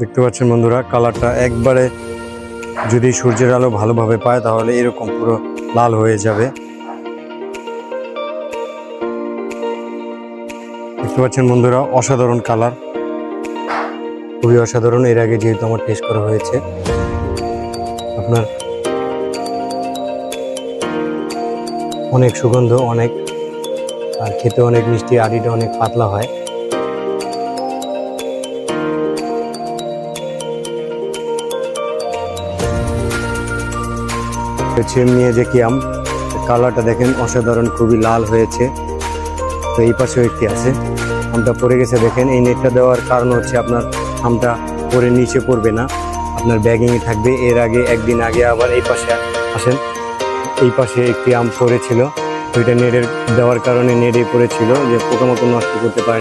দেখতে পাচ্ছেন বন্ধুরা, কালারটা একবারে যদি সূর্যের আলো ভালোভাবে পায় তাহলে এরকম পুরো লাল হয়ে যাবে। দেখতে পাচ্ছেন বন্ধুরা, অসাধারণ কালার, খুবই অসাধারণ। এর আগে যেহেতু আমার টেস্ট করা হয়েছে, আপনার অনেক সুগন্ধ, অনেক, আর খেতে অনেক মিষ্টি, আড়িটা অনেক পাতলা হয়। নিয়ে যে কি আম, কালারটা দেখেন অসাধারণ, খুবই লাল হয়েছে। তো এই পাশেও একটি আছে, আমটা পড়ে গেছে দেখেন। এই নেটটা দেওয়ার কারণ হচ্ছে আপনার আমটা পরে নিচে পড়বে না, আপনার ব্যাগিংয়ে থাকবে। এর আগে একদিন আগে আবার এই পাশে আসেন, এই পাশে একটি আম পড়েছিল, তো এটা নেটের দেওয়ার কারণে নেটে পড়েছিল, যে পোকামাকড় নষ্ট করতে পারে।